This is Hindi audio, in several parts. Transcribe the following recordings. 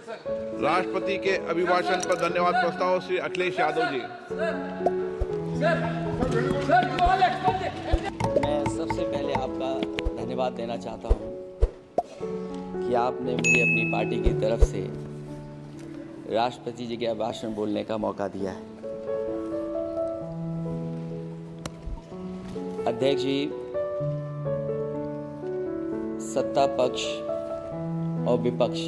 राष्ट्रपति के अभिभाषण पर धन्यवाद प्रस्ताव श्री अखिलेश यादव जी। मैं सबसे पहले आपका धन्यवाद देना चाहता हूं कि आपने मुझे अपनी पार्टी की तरफ से राष्ट्रपति जी के अभिभाषण बोलने का मौका दिया है। अध्यक्ष जी, सत्ता पक्ष और विपक्ष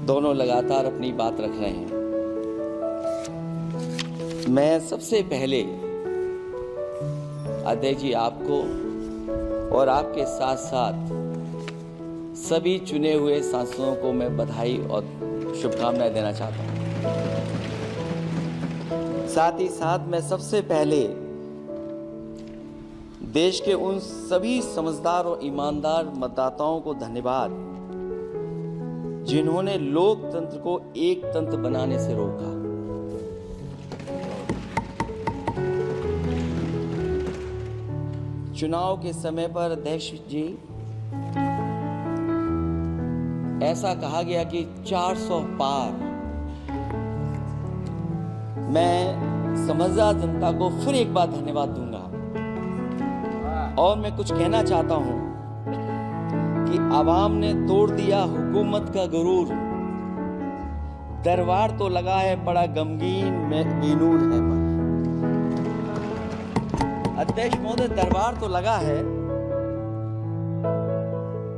दोनों लगातार अपनी बात रख रहे हैं। मैं सबसे पहले अध्यक्ष जी आपको और आपके साथ साथ सभी चुने हुए सांसदों को मैं बधाई और शुभकामनाएं देना चाहता हूं। साथ ही साथ मैं सबसे पहले देश के उन सभी समझदार और ईमानदार मतदाताओं को धन्यवाद जिन्होंने लोकतंत्र को एक तंत्र बनाने से रोका। चुनाव के समय पर अध्यक्ष जी ऐसा कहा गया कि 400 पार। मैं समझदार जनता को फिर एक बार धन्यवाद दूंगा और मैं कुछ कहना चाहता हूं कि आवाम ने तोड़ दिया हुकूमत का गुरूर। दरबार तो लगा है बड़ा गमगीन में बेनूर है पर। अध्यक्ष महोदय, दरबार तो लगा है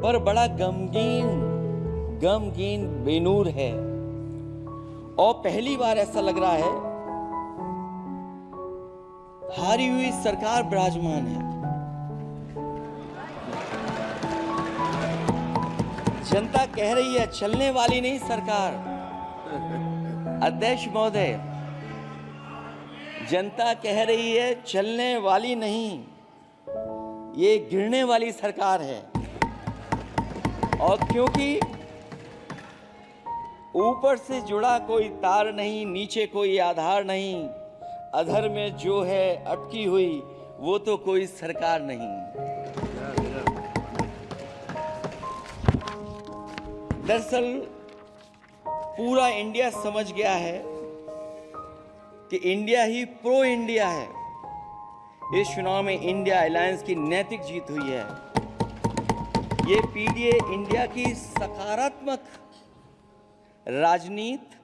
पर बड़ा गमगीन बेनूर है। और पहली बार ऐसा लग रहा है हारी हुई सरकार विराजमान है। जनता कह रही है चलने वाली नहीं सरकार। अध्यक्ष महोदय, जनता कह रही है चलने वाली नहीं, ये गिरने वाली सरकार है। और क्योंकि ऊपर से जुड़ा कोई तार नहीं, नीचे कोई आधार नहीं, अधर में जो है अटकी हुई वो तो कोई सरकार नहीं। दरअसल पूरा इंडिया समझ गया है कि इंडिया ही प्रो इंडिया है। इस चुनाव में इंडिया अलायंस की नैतिक जीत हुई है। ये पीडीए इंडिया की सकारात्मक राजनीति,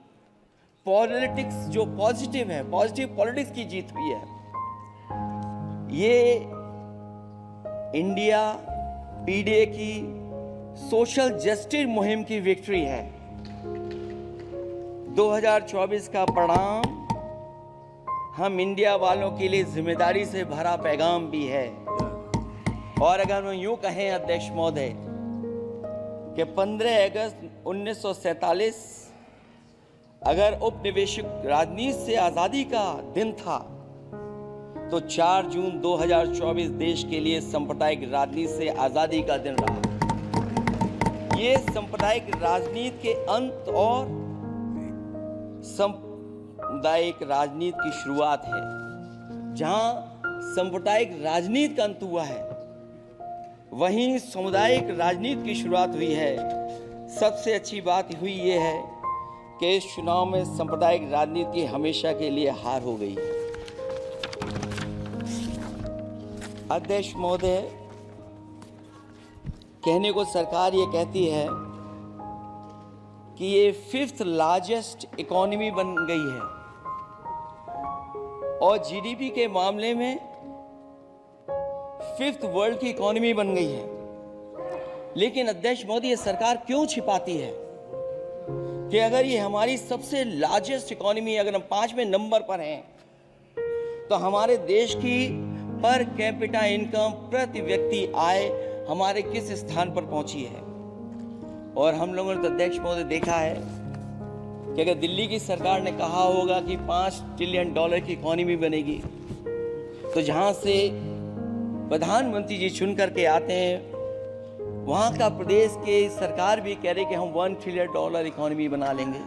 पॉलिटिक्स जो पॉजिटिव है, पॉजिटिव पॉलिटिक्स की जीत हुई है। ये इंडिया पीडीए की सोशल जस्टिस मुहिम की विक्ट्री है। 2024 का परिणाम हम इंडिया वालों के लिए जिम्मेदारी से भरा पैगाम भी है। और अगर हम यूं कहें अध्यक्ष महोदय कि 15 अगस्त 1947 अगर उपनिवेशिक राजनीति से आजादी का दिन था तो 4 जून 2024 देश के लिए सांप्रदायिक राजनीति से आजादी का दिन रहा। ये सांप्रदायिक राजनीति के अंत और सांप्रदायिक राजनीति की शुरुआत है। जहां सांप्रदायिक राजनीति का अंत हुआ है वहीं सामुदायिक राजनीति की शुरुआत हुई है। सबसे अच्छी बात हुई ये है कि इस चुनाव में सांप्रदायिक राजनीति हमेशा के लिए हार हो गई। अध्यक्ष महोदय, कहने को सरकार ये कहती है कि ये 5th लार्जेस्ट इकोनॉमी बन गई है और जीडीपी के मामले में 5th वर्ल्ड की इकोनॉमी बन गई है। लेकिन अध्यक्ष मोदी, ये सरकार क्यों छिपाती है कि अगर ये हमारी सबसे लार्जेस्ट इकोनॉमी, अगर हम 5वें नंबर पर हैं, तो हमारे देश की पर कैपिटा इनकम, प्रति व्यक्ति आय हमारे किस स्थान पर पहुंची है। और हम लोगों ने तो अध्यक्ष महोदय देखा है कि अगर दिल्ली की सरकार ने कहा होगा कि $5 ट्रिलियन की इकोनॉमी बनेगी, तो जहां से प्रधानमंत्री जी चुन करके आते हैं वहां का प्रदेश के सरकार भी कह रहे कि हम $1 ट्रिलियन इकोनॉमी बना लेंगे।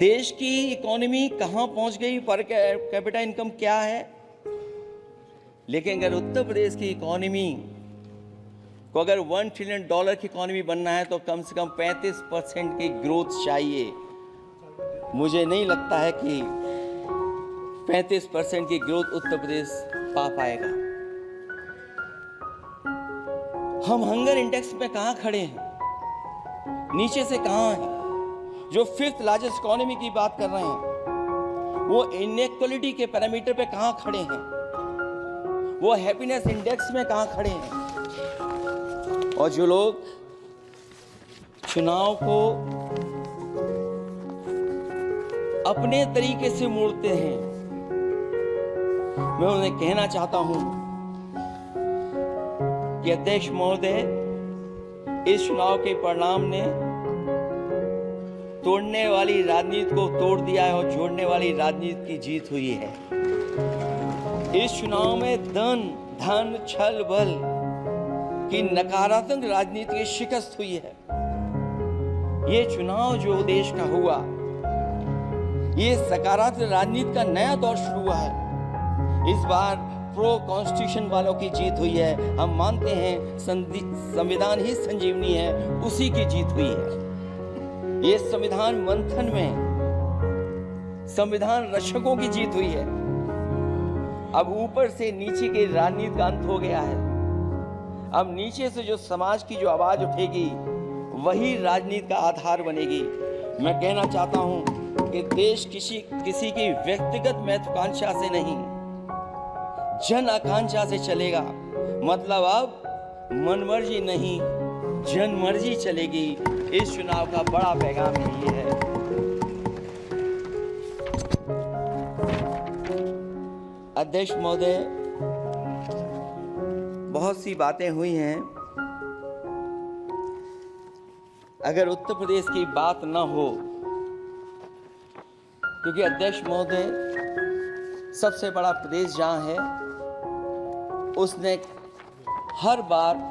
देश की इकोनॉमी कहां पहुंच गई, पर कैपिटा इनकम क्या है। लेकिन अगर उत्तर प्रदेश की इकोनॉमी को अगर $1 ट्रिलियन की इकॉनमी बनना है तो कम से कम 35% की ग्रोथ चाहिए। मुझे नहीं लगता है कि 35% की ग्रोथ उत्तर प्रदेश पा पाएगा। हम हंगर इंडेक्स में कहां खड़े हैं, नीचे से कहां हैं। जो 5th लार्जेस्ट इकोनॉमी की बात कर रहे हैं वो इनइक्वालिटी के पैरामीटर पे कहां खड़े हैं, वो हैप्पीनेस इंडेक्स में कहां खड़े हैं। और जो लोग चुनाव को अपने तरीके से मोड़ते हैं, मैं उन्हें कहना चाहता हूं कि अध्यक्ष महोदय, इस चुनाव के परिणाम ने तोड़ने वाली राजनीति को तोड़ दिया है और जोड़ने वाली राजनीति की जीत हुई है। इस चुनाव में धन छल बल की नकारात्मक राजनीति की शिकस्त हुई है। ये चुनाव जो देश का हुआ, ये सकारात्मक राजनीति का नया दौर शुरू हुआ है। इस बार प्रो कॉन्स्टिट्यूशन वालों की जीत हुई है। हम मानते हैं संविधान ही संजीवनी है, उसी की जीत हुई है। ये संविधान मंथन में संविधान रक्षकों की जीत हुई है। अब ऊपर से नीचे की राजनीति का अंत हो गया है। अब नीचे से जो समाज की जो आवाज उठेगी वही राजनीति का आधार बनेगी। मैं कहना चाहता हूं कि देश किसी की व्यक्तिगत महत्वाकांक्षा से नहीं, जन आकांक्षा से चलेगा। मतलब अब मनमर्जी नहीं, जनमर्जी चलेगी। इस चुनाव का बड़ा पैगाम यही है। अध्यक्ष महोदय, बहुत सी बातें हुई हैं। अगर उत्तर प्रदेश की बात न हो, क्योंकि अध्यक्ष महोदय सबसे बड़ा प्रदेश जहां है, उसने हर बार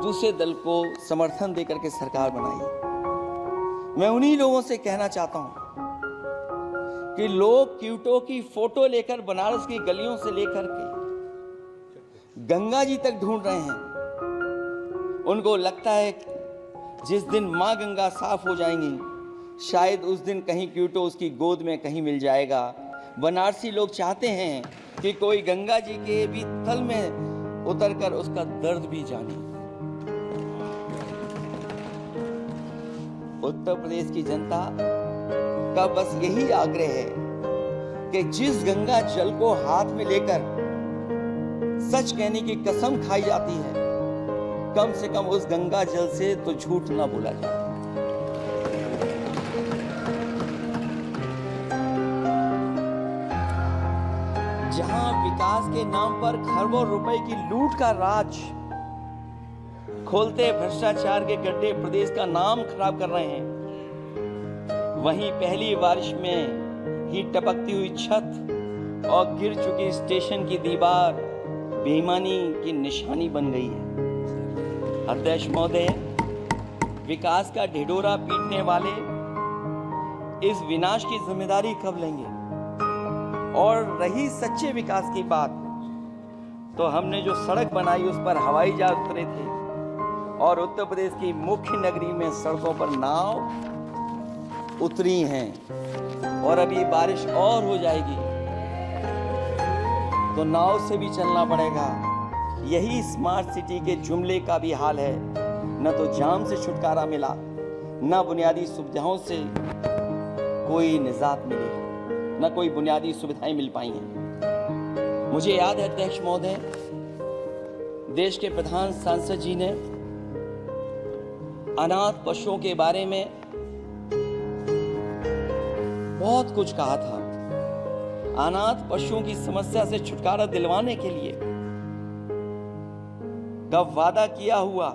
दूसरे दल को समर्थन देकर के सरकार बनाई। मैं उन्हीं लोगों से कहना चाहता हूं कि लोग क्यूटो की फोटो लेकर बनारस की गलियों से लेकर के गंगा जी तक ढूंढ रहे हैं। उनको लगता है जिस दिन मां गंगा साफ हो जाएंगी, शायद उस दिन कहीं क्यूटो उसकी गोद में कहीं मिल जाएगा। बनारसी लोग चाहते हैं कि कोई गंगा जी के भी तल में उतरकर उसका दर्द भी जाने। उत्तर प्रदेश की जनता का बस यही आग्रह है कि जिस गंगा जल को हाथ में लेकर सच कहने की कसम खाई जाती है, कम से कम उस गंगा जल से तो झूठ ना बोला जाए। जहां विकास के नाम पर खरबों रुपए की लूट का राज खोलते भ्रष्टाचार के गड्ढे प्रदेश का नाम खराब कर रहे हैं, वहीं पहली बारिश में ही टपकती हुई छत और गिर चुकी स्टेशन की दीवार बेईमानी की निशानी बन गई है। अध्यक्ष महोदय, विकास का ढिढोरा पीटने वाले इस विनाश की जिम्मेदारी कब लेंगे? और रही सच्चे विकास की बात, तो हमने जो सड़क बनाई उस पर हवाई जहाज उतरे थे और उत्तर प्रदेश की मुख्य नगरी में सड़कों पर नाव उतरी हैं। और अभी बारिश और हो जाएगी तो नाव से भी चलना पड़ेगा। यही स्मार्ट सिटी के जुमले का भी हाल है। न तो जाम से छुटकारा मिला, न बुनियादी सुविधाओं से कोई निजात मिली, न कोई बुनियादी सुविधाएं मिल पाई हैं। मुझे याद है अध्यक्ष महोदय, देश के प्रधान सांसद जी ने अनाथ पशुओं के बारे में बहुत कुछ कहा था। अनाथ पशुओं की समस्या से छुटकारा दिलवाने के लिए कब वादा किया हुआ,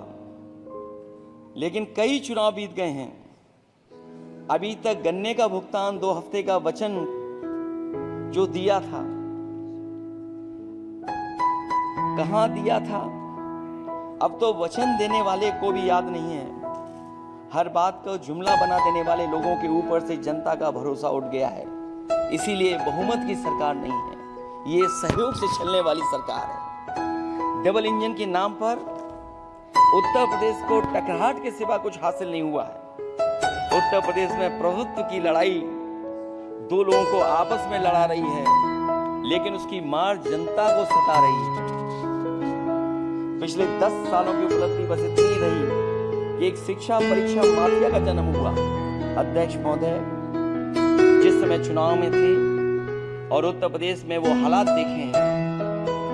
लेकिन कई चुनाव बीत गए हैं, अभी तक गन्ने का भुगतान 2 हफ्ते का वचन जो दिया था, कहां दिया था? अब तो वचन देने वाले को भी याद नहीं है। हर बात को जुमला बना देने वाले लोगों के ऊपर से जनता का भरोसा उठ गया है। इसीलिए बहुमत की सरकार नहीं है, ये सहयोग से चलने वाली सरकार है। डबल इंजन के नाम पर उत्तर प्रदेश को टकराहट के सिवा कुछ हासिल नहीं हुआ है। उत्तर प्रदेश में प्रभुत्व की लड़ाई दो लोगों को आपस में लड़ा रही है, लेकिन उसकी मार जनता को सता रही है। पिछले 10 सालों की उपलब्धि बस इतनी रही कि एक शिक्षा परीक्षा माफिया का जन्म हुआ। अध्यक्ष महोदय, जिस समय चुनाव में थे और उत्तर प्रदेश में वो हालात देखे हैं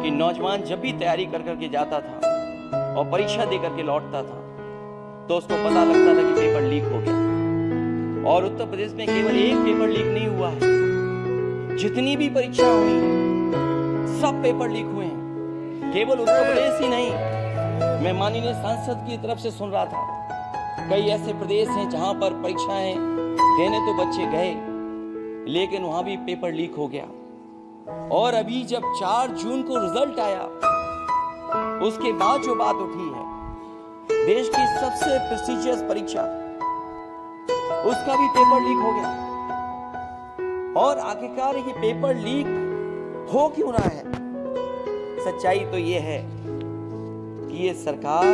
कि नौजवान जब भी तैयारी कर करके जाता था और परीक्षा दे करके लौटता था तो उसको पता लगता था कि पेपर लीक हो गया। और उत्तर प्रदेश में केवल एक पेपर लीक नहीं हुआ है, जितनी भी परीक्षा हुई सब पेपर लीक हुए हैं। केवल उत्तर प्रदेश ही नहीं, मैं माननीय सांसद की तरफ से सुन रहा था कई ऐसे प्रदेश हैं जहां पर परीक्षाएं देने तो बच्चे गए, लेकिन वहां भी पेपर लीक हो गया। और अभी जब 4 जून को रिजल्ट आया, उसके बाद जो बात उठी है, देश की सबसे प्रेस्टिजियस परीक्षा, उसका भी पेपर लीक हो गया। और आखिरकार ये पेपर लीक हो क्यों रहा है? सच्चाई तो ये है कि ये सरकार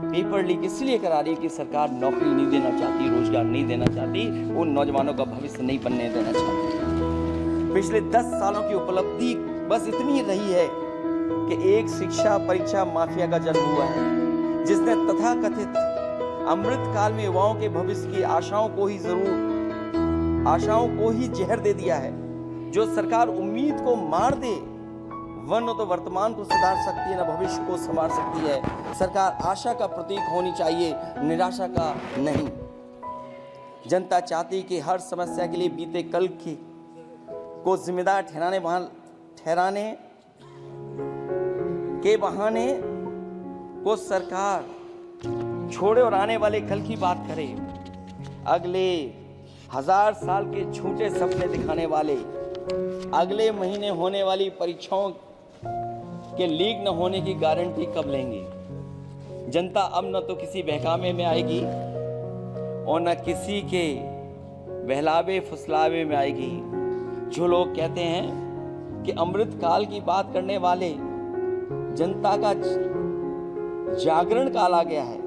पेपर लीक इसलिए करा रही है कि सरकार नौकरी नहीं देना चाहती, रोजगार नहीं देना चाहती, उन नौजवानों का भविष्य नहीं बनने देना चाहती। पिछले 10 सालों की उपलब्धि बस इतनी रही है कि एक शिक्षा परीक्षा माफिया का जन्म हुआ है, जिसने तथाकथित अमृत काल में युवाओं के भविष्य की आशाओं को ही जहर दे दिया है। जो सरकार उम्मीद को मार दे, वह न तो वर्तमान को सुधार सकती है, न भविष्य को संवार सकती है। सरकार आशा का प्रतीक होनी चाहिए, निराशा का नहीं। जनता चाहती कि हर समस्या के लिए बीते कल को जिम्मेदार ठहराने के बहाने को सरकार छोड़े और आने वाले कल की बात करे। अगले 1000 साल के झूठे सपने दिखाने वाले अगले महीने होने वाली परीक्षाओं के लीक न होने की गारंटी कब लेंगे? जनता अब न तो किसी बहकावे में आएगी और न किसी के बहलावे फुसलावे में आएगी। जो लोग कहते हैं कि अमृत काल की बात करने वाले जनता का जागरण काल आ गया है,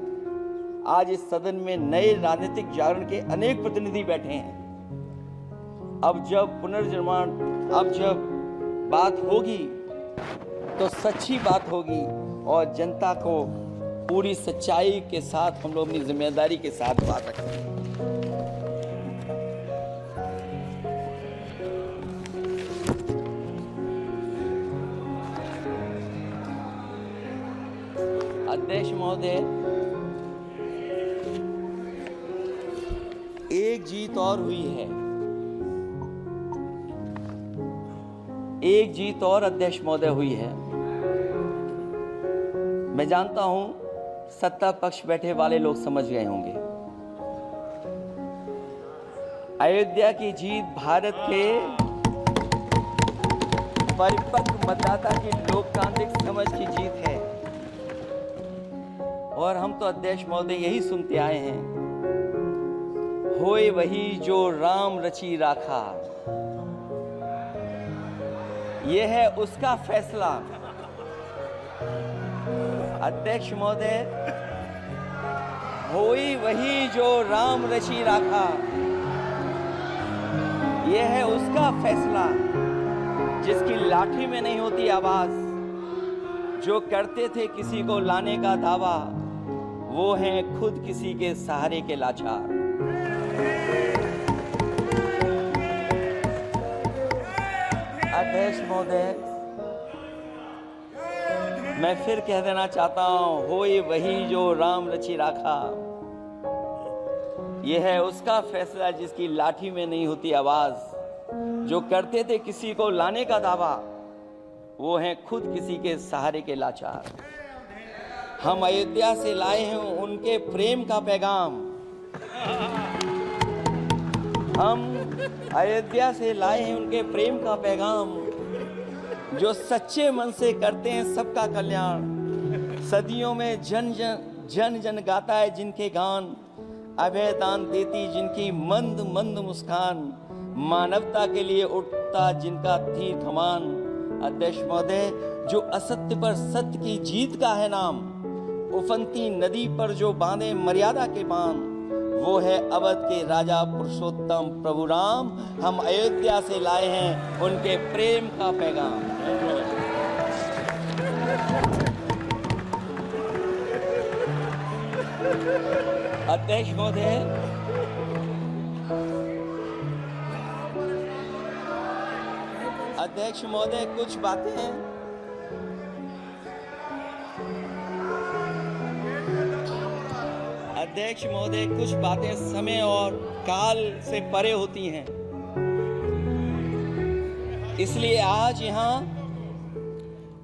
आज इस सदन में नए राजनीतिक जागरण के अनेक प्रतिनिधि बैठे हैं। अब जब पुनर्निर्माण, अब जब बात होगी तो सच्ची बात होगी और जनता को पूरी सच्चाई के साथ हम लोग अपनी जिम्मेदारी के साथ बात रखेंगे। अध्यक्ष महोदय, एक जीत और हुई है, एक जीत और अध्यक्ष महोदय हुई है। मैं जानता हूं सत्ता पक्ष बैठे वाले लोग समझ गए होंगे। अयोध्या की जीत भारत के परिपक्व मतदाता की लोकतांत्रिक समझ की जीत है। और हम तो अध्यक्ष महोदय यही सुनते आए हैं, होए वही जो राम रची राखा, यह है उसका फैसला। अध्यक्ष महोदय, होई वही जो राम रची राखा, यह है उसका फैसला, जिसकी लाठी में नहीं होती आवाज। जो करते थे किसी को लाने का दावा, वो हैं खुद किसी के सहारे के लाचार। अध्यक्ष महोदय, मैं फिर कह देना चाहता हूं, होए वही जो राम रची राखा, यह है उसका फैसला, जिसकी लाठी में नहीं होती आवाज। जो करते थे किसी को लाने का दावा, वो हैं खुद किसी के सहारे के लाचार। हम अयोध्या से लाए हैं उनके प्रेम का पैगाम, हम अयोध्या से लाए हैं उनके प्रेम का पैगाम, जो सच्चे मन से करते हैं सबका कल्याण। सदियों में जन जन गाता है जिनके गान, अभय दान देती जिनकी मंद मंद मुस्कान, मानवता के लिए उठता जिनका तीर कमान। अध्यक्ष महोदय, जो असत्य पर सत्य की जीत का है नाम, उफनती नदी पर जो बांधे मर्यादा के बांध, वो है अवध के राजा पुरुषोत्तम प्रभु राम। हम अयोध्या से लाए हैं उनके प्रेम का पैगाम। अध्यक्ष महोदय, कुछ बातें कुछ बातें समय और काल से परे होती हैं। इसलिए आज यहाँ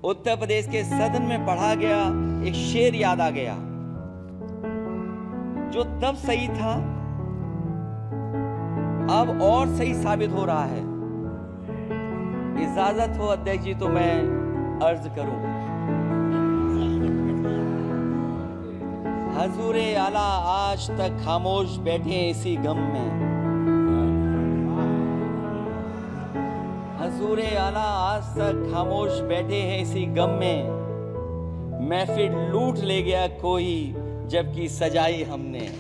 उत्तर प्रदेश के सदन में पढ़ा गया एक शेर याद आ गया, जो तब सही था अब और सही साबित हो रहा है। इजाजत हो अध्यक्ष जी तो मैं अर्ज करूं। हजूरे आला आज तक खामोश बैठे इसी गम में, हजूरे आला आज तक खामोश बैठे हैं इसी गम में। महफिल लूट ले गया कोई जबकि सजाई हमने।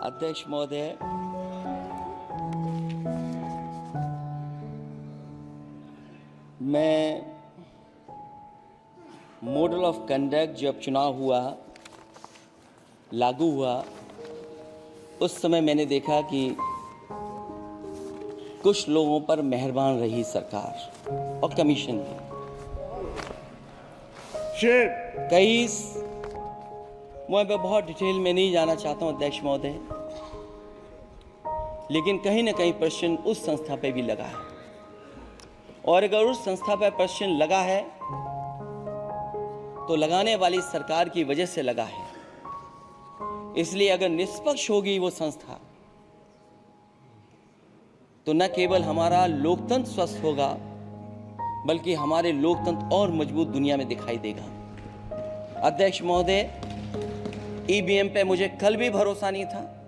अध्यक्ष महोदय, मैं मॉडल ऑफ कंडक्ट जब चुनाव हुआ, लागू हुआ, उस समय मैंने देखा कि कुछ लोगों पर मेहरबान रही सरकार और कमीशन भी। कई मैं बहुत डिटेल में नहीं जाना चाहता हूं अध्यक्ष महोदय, लेकिन कहीं ना कहीं प्रश्न उस संस्था पे भी लगा है, और अगर उस संस्था पर प्रश्न लगा है तो लगाने वाली सरकार की वजह से लगा है। इसलिए अगर निष्पक्ष होगी वो संस्था तो न केवल हमारा लोकतंत्र स्वस्थ होगा, बल्कि हमारे लोकतंत्र और मजबूत दुनिया में दिखाई देगा। अध्यक्ष महोदय, ईवीएम पे मुझे कल भी भरोसा नहीं था,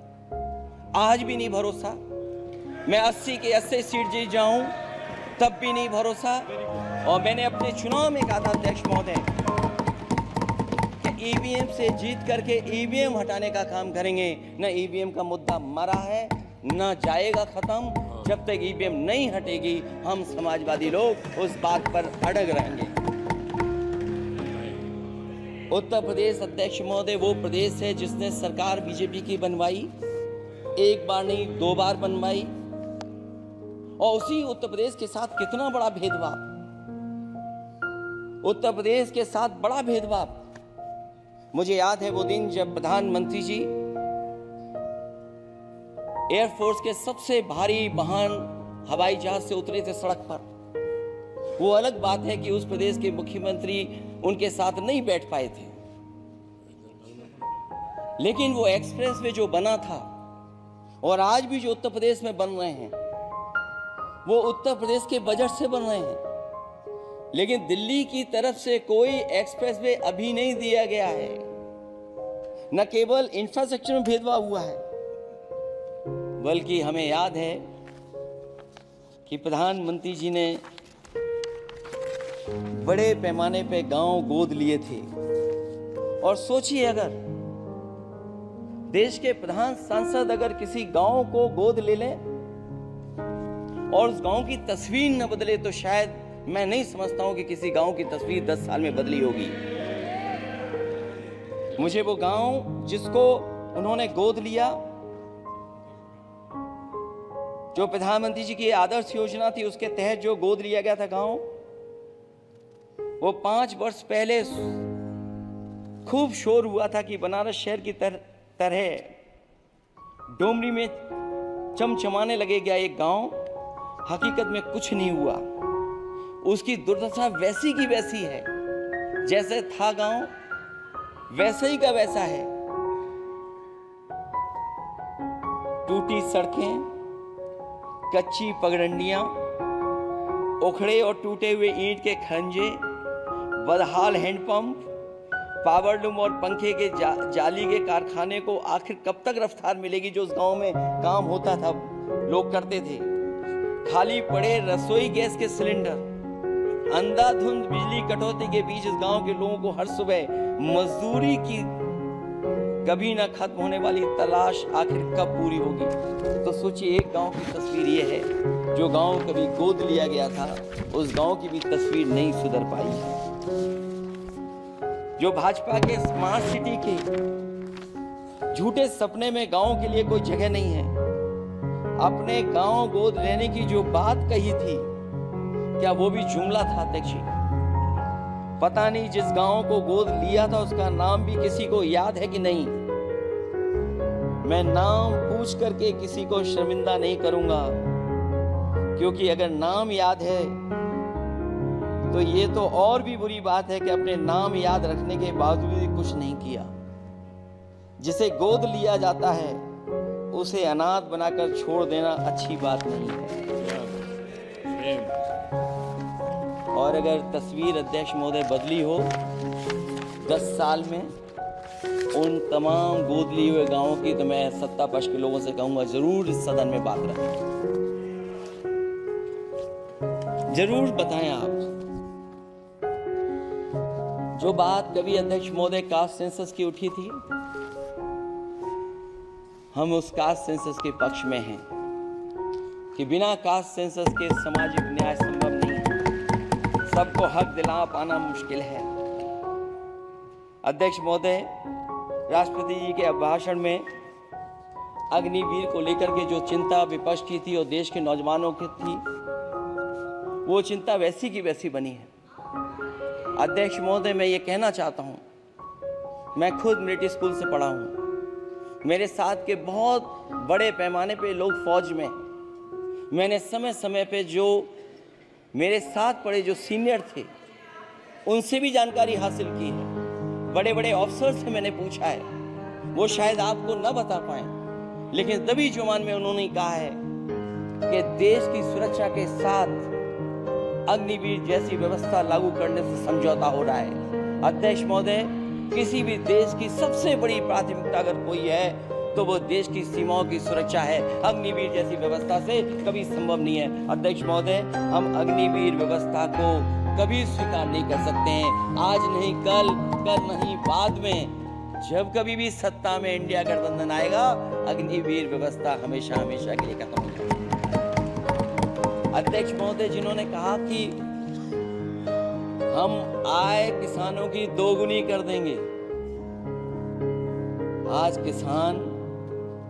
आज भी नहीं भरोसा। मैं 80 के 80 सीट जीत जाऊं तब भी नहीं भरोसा। और मैंने अपने चुनाव में कहा था अध्यक्ष महोदय कि ईवीएम से जीत करके ईवीएम हटाने का काम करेंगे। न ईवीएम का मुद्दा मरा है, न जाएगा खत्म। जब तक ईवीएम नहीं हटेगी हम समाजवादी लोग उस बात पर अड़ग रहेंगे। उत्तर प्रदेश अध्यक्ष महोदय वो प्रदेश है जिसने सरकार बीजेपी की बनवाई, एक बार नहीं 2 बार बनवाई, और उसी उत्तर प्रदेश के साथ कितना बड़ा भेदभाव, उत्तर प्रदेश के साथ बड़ा भेदभाव। मुझे याद है वो दिन जब प्रधानमंत्री जी एयरफोर्स के सबसे भारी वाहन हवाई जहाज से उतरे थे सड़क पर। वो अलग बात है कि उस प्रदेश के मुख्यमंत्री उनके साथ नहीं बैठ पाए थे, लेकिन वो एक्सप्रेसवे जो बना था और आज भी जो उत्तर प्रदेश में बन रहे हैं वो उत्तर प्रदेश के बजट से बन रहे हैं। लेकिन दिल्ली की तरफ से कोई एक्सप्रेसवे अभी नहीं दिया गया है। न केवल इंफ्रास्ट्रक्चर में भेदभाव हुआ है, बल्कि हमें याद है कि प्रधानमंत्री जी ने बड़े पैमाने पे गांव गोद लिए थे। और सोचिए, अगर देश के प्रधान सांसद अगर किसी गांव को गोद ले लें और उस गांव की तस्वीर न बदले, तो शायद मैं नहीं समझता हूं कि किसी गांव की तस्वीर 10 साल में बदली होगी। मुझे वो गांव जिसको उन्होंने गोद लिया, जो प्रधानमंत्री जी की आदर्श योजना थी उसके तहत जो गोद लिया गया था गांव, वो 5 वर्ष पहले खूब शोर हुआ था कि बनारस शहर की तरह डोमरी में चमचमाने लगेगा एक गांव। हकीकत में कुछ नहीं हुआ। उसकी दुर्दशा वैसी की वैसी है, जैसे था गांव वैसे ही का वैसा है। टूटी सड़कें, कच्ची पगडंडियां, उखड़े और टूटे हुए ईंट के खंजे, बदहाल हैंडपंप, पावरलूम और पंखे के जाली के कारखाने को आखिर कब तक रफ्तार मिलेगी जो उस गांव में काम होता था, लोग करते थे। खाली पड़े रसोई गैस के सिलेंडर, अंधाधुंध बिजली कटौती के बीच इस गांव के लोगों को हर सुबह मजदूरी की कभी ना खत्म होने वाली तलाश आखिर कब पूरी होगी। तो सोचिए, एक गांव की तस्वीर ये है, जो गांव कभी गोद लिया गया था उस गांव की भी तस्वीर नहीं सुधर पाई है। जो भाजपा के स्मार्ट सिटी के झूठे सपने में गांव के लिए कोई जगह नहीं है। अपने गांव गोद लेने की जो बात कही थी, क्या वो भी जुमला था अध्यक्ष जी? पता नहीं जिस गांव को गोद लिया था उसका नाम भी किसी को याद है कि नहीं। मैं नाम पूछ करके किसी को शर्मिंदा नहीं करूंगा, क्योंकि अगर नाम याद है तो ये तो और भी बुरी बात है कि अपने नाम याद रखने के बावजूद भी कुछ नहीं किया। जिसे गोद लिया जाता है उसे अनाथ बनाकर छोड़ देना अच्छी बात नहीं है। और अगर तस्वीर अध्यक्ष महोदय बदली हो 10 साल में उन तमाम गोद लिए हुए गांवों की, तो मैं सत्ता पक्ष के लोगों से कहूंगा जरूर इस सदन में बात रखें, जरूर बताएं आप। जो बात कभी अध्यक्ष महोदय कास्ट सेंसस की उठी थी, हम उस कास्ट सेंसस के पक्ष में हैं कि बिना कास्ट सेंसस के सामाजिक न्याय संभव नहीं है। सबको हक दिला पाना मुश्किल है। अध्यक्ष महोदय, राष्ट्रपति जी के अभिभाषण में अग्निवीर को लेकर के जो चिंता विपक्ष की थी और देश के नौजवानों की थी, वो चिंता वैसी की वैसी बनी है। अध्यक्ष महोदय, मैं ये कहना चाहता हूँ, मैं खुद मिलिट्री स्कूल से पढ़ा हूँ। मेरे साथ के बहुत बड़े पैमाने पे लोग फौज में, मैंने समय समय पे जो मेरे साथ पढ़े जो सीनियर थे उनसे भी जानकारी हासिल की है। बड़े बड़े ऑफिसर से मैंने पूछा है, वो शायद आपको न बता पाए, लेकिन दबी जुबान में उन्होंने कहा है कि देश की सुरक्षा के साथ अग्निवीर जैसी व्यवस्था लागू करने से समझौता हो रहा है। अध्यक्ष महोदय, किसी भी देश की सबसे बड़ी प्राथमिकता अगर कोई है तो वो देश की सीमाओं की सुरक्षा है। अग्निवीर जैसी व्यवस्था से कभी संभव नहीं है। अध्यक्ष महोदय, हम अग्निवीर व्यवस्था को कभी स्वीकार नहीं कर सकते हैं। आज नहीं कल, कल नहीं बाद में, जब कभी भी सत्ता में इंडिया गठबंधन आएगा, अग्निवीर व्यवस्था हमेशा हमेशा के लिए खत्म हो जाएगी। अध्यक्ष महोदय, जिन्होंने कहा कि हम आय किसानों की दोगुनी कर देंगे, आज किसान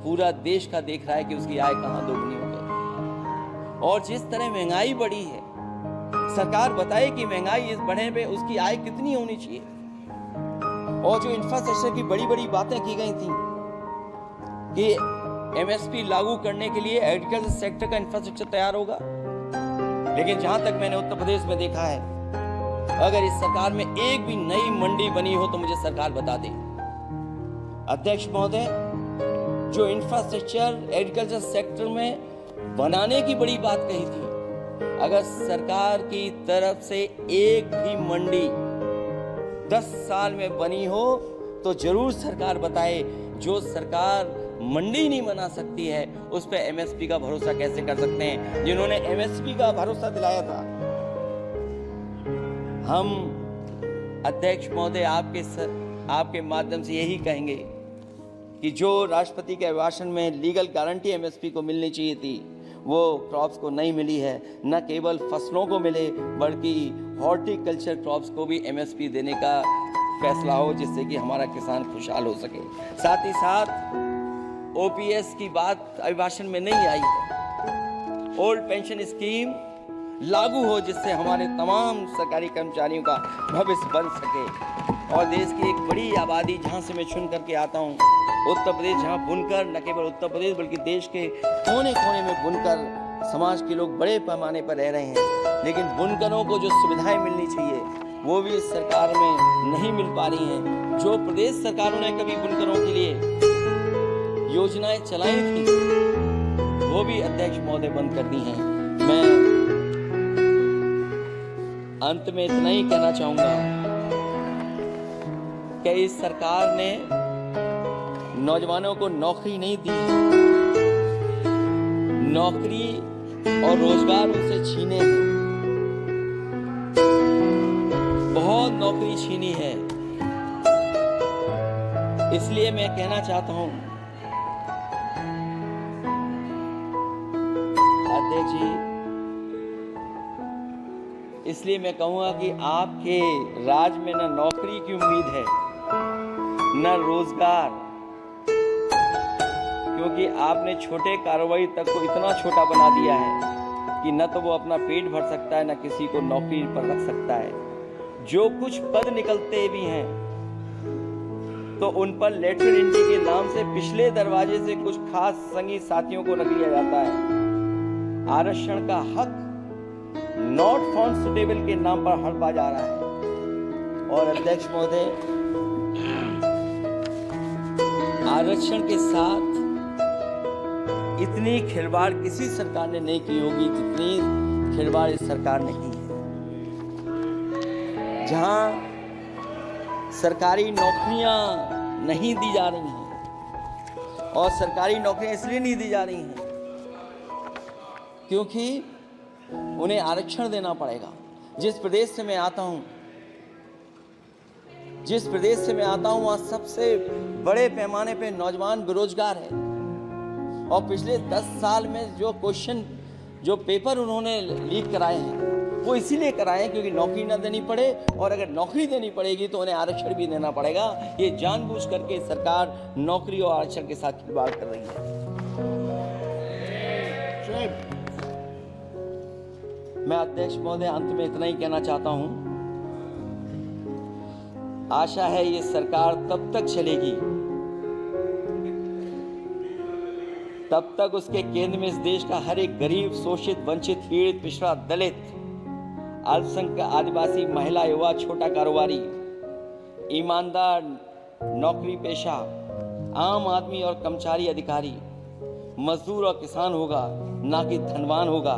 पूरा देश का देख रहा है कि उसकी आय कहां दोगुनी हो गई। और जिस तरह महंगाई बढ़ी है, सरकार बताए कि महंगाई इस बढ़ने पे उसकी आय कितनी होनी चाहिए। और जो इंफ्रास्ट्रक्चर की बड़ी बड़ी बातें की गई थी कि एमएसपी लागू करने के लिए एग्रीकल्चर सेक्टर का इंफ्रास्ट्रक्चर तैयार होगा, लेकिन जहां तक मैंने उत्तर प्रदेश में देखा है, अगर इस सरकार में एक भी नई मंडी बनी हो तो मुझे सरकार बता दे। अध्यक्ष महोदय, जो इंफ्रास्ट्रक्चर एग्रीकल्चर सेक्टर में बनाने की बड़ी बात कही थी, अगर सरकार की तरफ से एक भी मंडी 10 साल में बनी हो तो जरूर सरकार बताए। जो सरकार मंडी नहीं बना सकती है उस पर एमएसपी का भरोसा कैसे कर सकते हैं, जिन्होंने एमएसपी का भरोसा दिलाया था। हम अध्यक्ष महोदय आपके माध्यम से यही कहेंगे कि जो राष्ट्रपति के अभिभाषण में लीगल गारंटी एमएसपी को मिलनी चाहिए थी, वो क्रॉप्स को नहीं मिली है। न केवल फसलों को मिले बल्कि हॉर्टिकल्चर क्रॉप्स को भी एमएसपी देने का फैसला हो, जिससे कि हमारा किसान खुशहाल हो सके। साथ ही साथ ओपीएस की बात अभिभाषण में नहीं आई है। ओल्ड पेंशन स्कीम लागू हो, जिससे हमारे तमाम सरकारी कर्मचारियों का भविष्य बन सके। और देश की एक बड़ी आबादी, जहाँ से मैं चुन करके आता हूँ, उत्तर प्रदेश, जहाँ बुनकर न केवल उत्तर प्रदेश बल्कि देश के कोने कोने में बुनकर समाज के लोग बड़े पैमाने पर रह रहे हैं, लेकिन बुनकरों को जो सुविधाएं मिलनी चाहिए वो भी इस सरकार में नहीं मिल पा रही हैं। जो प्रदेश सरकारों ने कभी बुनकरों के लिए योजनाएं चलाई थी, वो भी अध्यक्ष महोदय बंद कर दी हैं। मैं अंत में इतना ही कहना चाहूंगा कि इस सरकार ने नौजवानों को नौकरी नहीं दी है, नौकरी और रोजगार उनसे छीने हैं, बहुत नौकरी छीनी है। इसलिए मैं कहना चाहता हूं अध्यक्ष जी, इसलिए मैं कहूंगा कि आपके राज में न नौकरी की उम्मीद है न रोजगार, क्योंकि आपने छोटे कारोबारी तक को इतना छोटा बना दिया है कि न तो वो अपना पेट भर सकता है न किसी को नौकरी पर रख सकता है। जो कुछ पद निकलते भी हैं तो उन पर लेटर एंट्री के नाम से पिछले दरवाजे से कुछ खास संगी साथियों को रख लिया जाता है। आरक्षण का हक नॉट फाउंड सुटेबल के नाम पर हड़पा जा रहा है। और अध्यक्ष महोदय, आरक्षण के साथ इतनी खिलवाड़ किसी सरकार ने नहीं की होगी जितनी खिलवाड़ इस सरकार ने की है। जहां सरकारी नौकरियां नहीं दी जा रही हैं, और सरकारी नौकरियां इसलिए नहीं दी जा रही हैं क्योंकि उन्हें आरक्षण देना पड़ेगा। जिस प्रदेश से मैं आता हूं वहां सबसे बड़े पैमाने पे नौजवान बेरोजगार है, और पिछले 10 साल में जो पेपर उन्होंने लीक कराए हैं वो इसीलिए कराए क्योंकि नौकरी ना देनी पड़े, और अगर नौकरी देनी पड़ेगी तो उन्हें आरक्षण भी देना पड़ेगा। ये जानबूझ करके सरकार नौकरी और आरक्षण के साथ खिलवाड़ कर रही है। मैं अध्यक्ष महोदय अंत में इतना ही कहना चाहता हूं, आशा है ये सरकार तब तक चलेगी तब तक उसके केंद्र में इस देश का हर एक गरीब, शोषित, वंचित, पीड़ित, पिछड़ा, दलित, अल्पसंख्यक, आदिवासी, महिला, युवा, छोटा कारोबारी, ईमानदार, नौकरी पेशा, आम आदमी और कर्मचारी, अधिकारी, मजदूर और किसान होगा, ना कि धनवान होगा।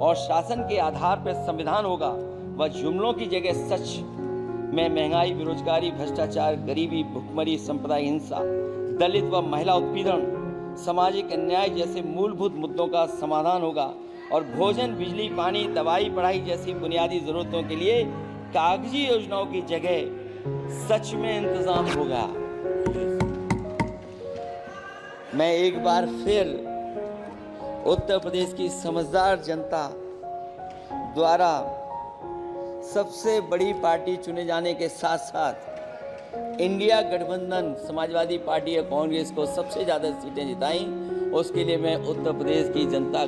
और शासन के आधार पर संविधान होगा। वह जुमलों की जगह सच में महंगाई, बेरोजगारी, भ्रष्टाचार, गरीबी, भुखमरी, सांप्रदायिक हिंसा, दलित व महिला उत्पीड़न, सामाजिक अन्याय जैसे मूलभूत मुद्दों का समाधान होगा। और भोजन, बिजली, पानी, दवाई, पढ़ाई जैसी बुनियादी जरूरतों के लिए कागजी योजनाओं की जगह सच में इंतजाम होगा। मैं एक बार फिर उत्तर प्रदेश की समझदार जनता द्वारा सबसे बड़ी पार्टी चुने जाने के साथ साथ इंडिया गठबंधन समाजवादी पार्टी या कांग्रेस को सबसे ज्यादा सीटें जिताई, उसके लिए मैं उत्तर प्रदेश की जनता